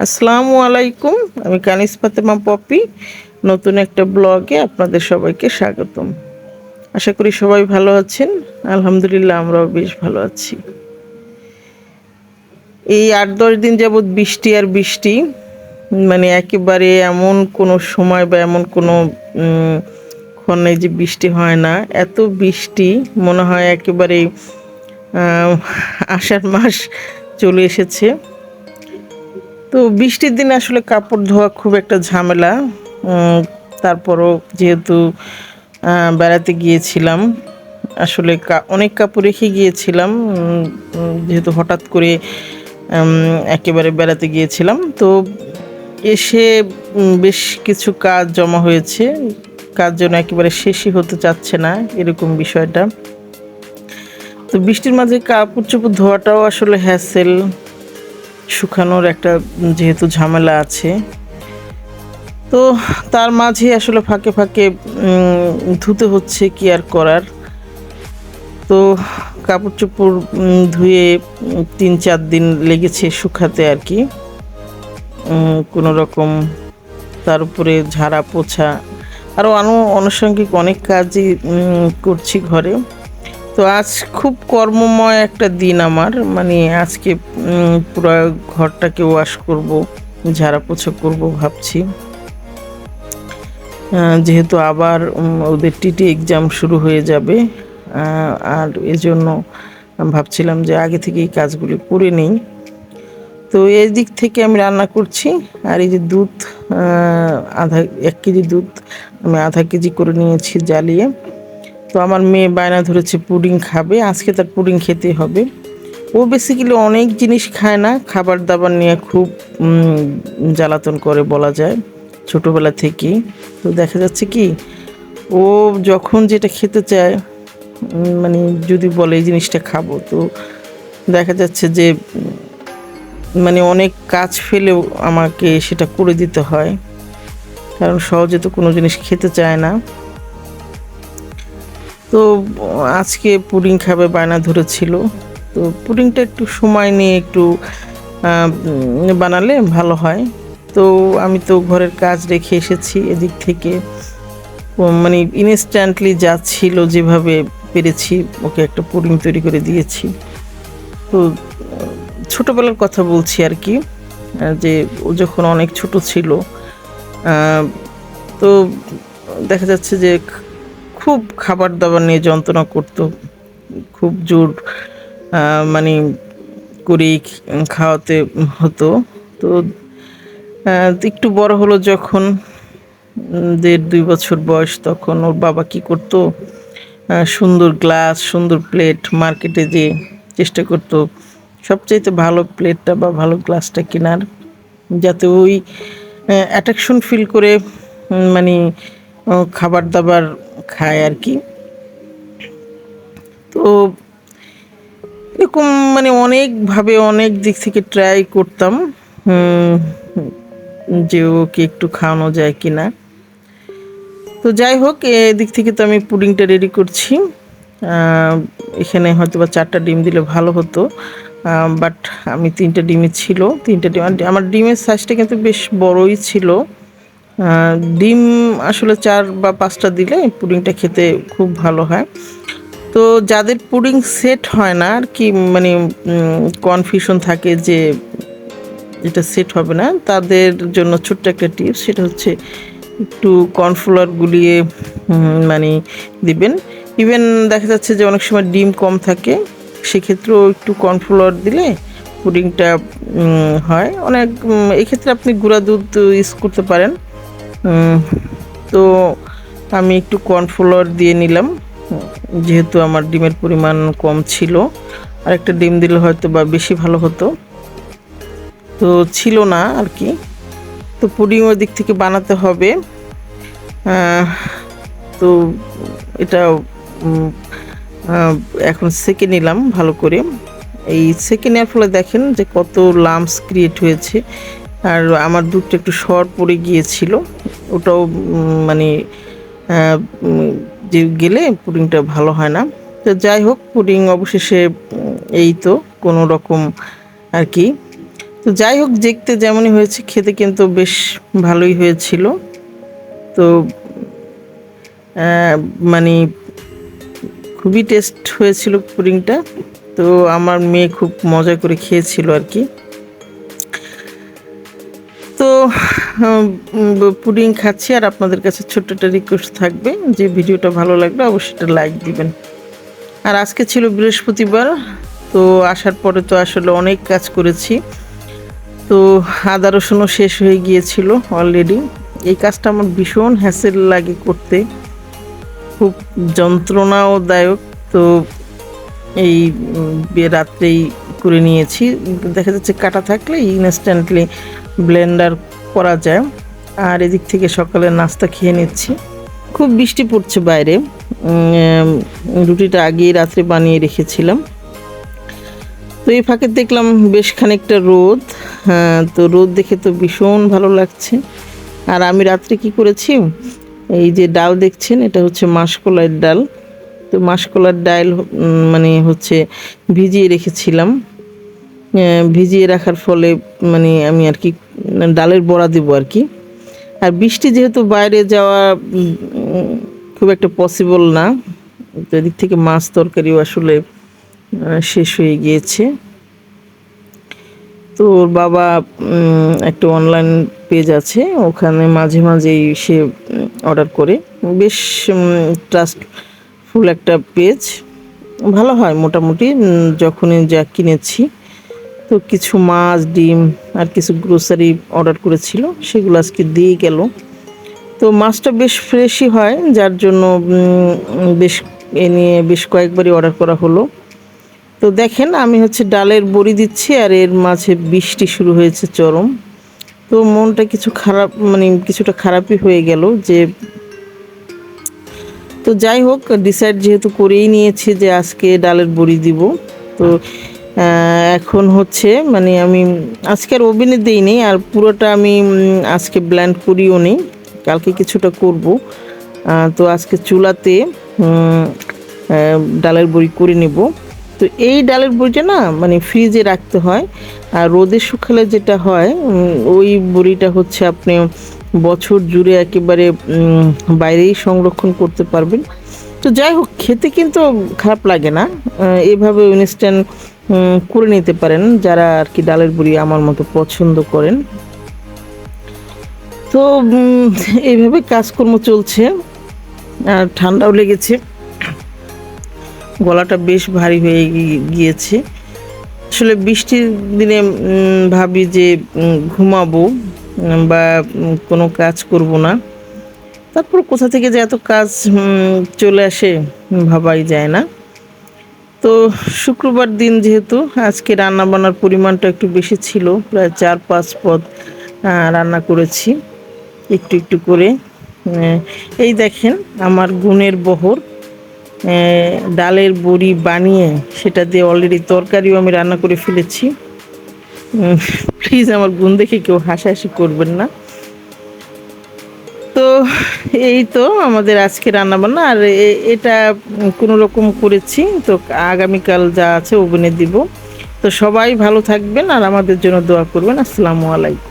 আসসালামু আলাইকুম। আমি কানিস ফাতেমা পপি। নতুন একটা ব্লগে আপনাদের সবাইকে স্বাগতম। আশা করি সবাই ভালো আছেন। আলহামদুলিল্লাহ আমরাও বেশ ভালো আছি। এই ৮-১০ দিন যাবৎ বৃষ্টি আর বৃষ্টি, মানে একেবারে এমন কোনো সময় বা এমন কোনো ক্ষণ নেই যে বৃষ্টি হয় না। এত বৃষ্টি মনে হয় একেবারে আষাঢ় মাস চলে এসেছে। তো বৃষ্টির দিনে আসলে কাপড় ধোয়া খুব একটা ঝামেলা। তারপরও যেহেতু বেড়াতে গিয়েছিলাম, আসলে অনেক কাপড় রেখে গিয়েছিলাম, যেহেতু হঠাৎ করে একেবারে বেড়াতে গিয়েছিলাম। তো এসে বেশ কিছু কাজ জমা হয়েছে, কাজ যেন একেবারে শেষই হতে চাচ্ছে না, এরকম বিষয়টা। তো বৃষ্টির মাঝে কাপড় চোপড় ধোয়াটাও আসলে হ্যাসেল, শুকানোর একটা যেহেতু ঝামেলা আছে। তো তার মাঝে আসলে ফাঁকে ফাঁকে ধুতে হচ্ছে, কি আর করার। তো কাপড় চোপড় ধুয়ে ৩-৪ দিন লেগেছে শুকাতে আর কি, কোনো রকম। তার উপরে ঝাড়া পোছা আরও আনুষঙ্গিক অনেক কাজই করছি ঘরে। তো আজ খুব কর্মময় একটা দিন আমার, মানে আজকে পুরো ঘরটাকে ওয়াশ করব, ঝাড়া পোছা করব ভাবছি। যেহেতু আবার ওদের টিটি এক্সাম শুরু হয়ে যাবে, আর এজন্য ভাবছিলাম যে আগে থেকে এই কাজগুলি করে নিই। তো এই দিক থেকে আমি রান্না করছি। আর এই যে দুধ, 1 কেজি দুধ আমি 1/2 কেজি করে নিয়েছি জ্বালিয়ে। তো আমার মেয়ে বায়না ধরেছে পুডিং খাবে, আজকে তার পুডিং খেতেই হবে। ও বেসিক্যালি অনেক জিনিস খায় না, খাবার দাবার নিয়ে খুব জ্বালাতন করে বলা যায় ছোটোবেলা থেকেই। তো দেখা যাচ্ছে কি, ও যখন যেটা খেতে চায়, মানে যদি বলে এই জিনিসটা খাবো, তো দেখা যাচ্ছে যে মানে অনেক কাজ ফেলেও আমাকে সেটা করে দিতে হয়, কারণ সহজে তো কোনো জিনিস খেতে চায় না। তো আজকে পুডিং খাবে বায়না ধরেছিল। তো পুডিংটা একটু সময় নিয়ে একটু বানালে ভালো হয়। তো আমি তো ঘরের কাজ রেখে এসেছি, এদিক থেকে মানে ইনস্ট্যান্টলি যা ছিল যেভাবে পেরেছি ওকে একটা পুডিং তৈরি করে দিয়েছি। তো ছোটোবেলার কথা বলছি আর কি, যে ও যখন অনেক ছোট ছিল, তো দেখা যাচ্ছে যে খুব খাবার দাবার নিয়ে যন্ত্রণা করতো, খুব জোর মানে করেই খাওয়াতে হতো। তো একটু বড় হলো যখন, 1.5-2 বছর বয়স, তখন ওর বাবা কি করতো, সুন্দর গ্লাস, সুন্দর প্লেট মার্কেটে যে চেষ্টা করতো সবচাইতে ভালো প্লেটটা বা ভালো গ্লাসটা কেনার, যাতে ওই অ্যাট্রাকশন ফিল করে মানে খাবার দাবার খায় আর কি। তো এরকম মানে অনেকভাবে অনেক দিক থেকে ট্রাই করতাম যে ওকে একটু খাওয়ানো যায় কিনা। তো যাই হোক, এদিক থেকে তো আমি পুডিংটা রেডি করছি। এখানে হয়তো বা 4টা ডিম দিলে ভালো হতো, বাট আমি 3টা ডিমই ছিল, 3টা ডিম। আমার ডিমের সাইজটা কিন্তু বেশ বড়ই ছিল। ডিম আসলে 4 বা 5টা দিলে পুডিংটা খেতে খুব ভালো হয়। তো যাদের পুডিং সেট হয় না আর কি, মানে কনফিউশন থাকে যে এটা সেট হবে না, তাদের জন্য ছোট্ট একটা টিপস, সেটা হচ্ছে একটু কর্নফ্লাওয়ার গুলিয়ে মানে দিবেন। ইভেন দেখা যাচ্ছে যে অনেক সময় ডিম কম থাকে, সেক্ষেত্রেও একটু কর্নফ্লাওয়ার দিলে পুডিংটা হয় অনেক। এক্ষেত্রে আপনি গুঁড়া দুধ ইউজ করতে পারেন। তো আমি একটু কর্নফ্লাওয়ার দিয়ে নিলাম, যেহেতু আমার ডিমের পরিমাণ কম ছিল। আর একটা ডিম দিলে হয়তো বা বেশি ভালো হতো, তো ছিল না আর কি। তো পুডিং ওই দিক থেকে বানাতে হবে। তো এটা এখন সেকে নিলাম ভালো করে। এই সেকে নেওয়ার ফলে দেখেন যে কত লাম্পস ক্রিয়েট হয়েছে। আর আমার দুধটা একটু সর পড়ে গিয়েছিল, ওটাও মানে যে গেলে পুডিংটা ভালো হয় না। তো যাই হোক, পুডিং অবশেষে এই তো কোনো রকম আর কি তো যাই হোক, দেখতে যেমনই হয়েছে খেতে কিন্তু বেশ ভালোই হয়েছিল। তো মানে খুবই টেস্ট হয়েছিল পুডিংটা। তো আমার মেয়ে খুব মজা করে খেয়েছিল আর কি। তো পুডিং খাচ্ছি, আর আপনাদের কাছে ছোট্ট একটা রিকোয়েস্ট থাকবে যে ভিডিওটা ভালো লাগলে অবশ্যই একটা লাইক দিবেন। আর আজকে ছিল বৃহস্পতিবার, তো আসার পরে তো আসলে অনেক কাজ করেছি। তো আদা রসুনও শেষ হয়ে গিয়েছিল অলরেডি। এই কাজটা আমার ভীষণ হ্যাসেল লাগে করতে, খুব যন্ত্রণাদায়ক। তো এই রাত্রেই করে নিয়েছি। দেখা যাচ্ছে কাটা থাকলে ইনস্ট্যান্টলি ব্লেন্ডার করা যায়। আর এদিক থেকে সকালে নাস্তা খেয়ে নিচ্ছি। খুব বৃষ্টি পড়ছে বাইরে। রুটিটা আগেই রাত্রে বানিয়ে রেখেছিলাম। তো এই ফাঁকে দেখলাম বেশ খানিকটা রোদ। হ্যাঁ, তো রোদ দেখে তো ভীষণ ভালো লাগছে। আর আমি রাত্রে কি করেছি, এই যে ডাল দেখছেন, এটা হচ্ছে মাসকলাইয়ের ডাল। তো মাসকলার ডাল মানে হচ্ছে ভিজিয়ে রেখেছিলাম। ভিজিয়ে রাখার ফলে মানে আমি আর কি ডালের বড়া দেব আর কি। আর বৃষ্টি যেহেতু বাইরে যাওয়া খুব একটা পসিবল না, তো এদিক থেকে মাছ তরকারিও আসলে শেষ হয়ে গিয়েছে। তো ওর বাবা একটা অনলাইন পেজ আছে, ওখানে মাঝে মাঝেই সে অর্ডার করে। বেশ ট্রাস্টফুল একটা পেজ, ভালো হয় মোটামুটি। যখনই যা কিনেছি, তো কিছু মাছ, ডিম আর কিছু গ্রোসারি অর্ডার করেছিল, সেগুলো আজকে দিয়ে গেল। তো মাছটা বেশ ফ্রেশই হয়, যার জন্য বেশ এ নিয়ে বেশ কয়েকবারই অর্ডার করা হলো। তো দেখেন আমি হচ্ছে ডালের বড়ি দিচ্ছি, আর এর মাঝে বৃষ্টি শুরু হয়েছে চরম। তো মনটা কিছু খারাপ, মানে কিছুটা খারাপই হয়ে গেল যে। তো যাই হোক, ডিসাইড যেহেতু করেই নিয়েছি যে আজকে ডালের বড়ি দিব। তো এখন হচ্ছে মানে আমি আজকে আর ওভেনে দিইনি, আর পুরোটা আমি আজকে ব্লেন্ড করিও নি, কালকে কিছুটা করব। তো আজকে চুলাতে ডালের বড়ি করে নেব। তো এই ডালের বড়িটা না মানে ফ্রিজে রাখতে হয়, আর রোদে শুকালে যেটা হয় ওই বড়িটা হচ্ছে আপনি বছর জুড়ে একেবারে বাইরেই সংরক্ষণ করতে পারবেন। তো যাই হোক, খেতে কিন্তু খারাপ লাগে না। এভাবে ইনস্ট্যান্ট করে নিতে পারেন যারা আর কি ডালের বড়ি আমার মতো পছন্দ করেন। তো এইভাবে কাজকর্ম চলছে। আর ঠান্ডাও লেগেছে, গলাটা বেশ ভারী হয়ে গিয়েছে। আসলে বৃষ্টির দিনে ভাবি যে ঘুমাবো বা কোনো কাজ করব না, তারপর কোথা থেকে যে এত কাজ চলে আসে ভাবাই যায় না। তো শুক্রবার দিন যেহেতু আজকে রান্নাবান্নার পরিমাণটা একটু বেশি ছিল, প্রায় 4-5 পদ রান্না করেছি একটু একটু করে। এই দেখেন আমার গুণের বহর, ডালের বড়ি বানিয়ে সেটা দিয়ে অলরেডি তরকারিও আমি রান্না করে ফেলেছি। প্লিজ আমার গুণ দেখে কেউ হাসাহাসি করবেন না। তো এই তো আমাদের আজকে রান্নাবান্না, আর এটা কোনো রকম করেছি। তো আগামীকাল যা আছে ওভেনে দিব। তো সবাই ভালো থাকবেন আর আমাদের জন্য দোয়া করবেন। আসসালামু আলাইকুম।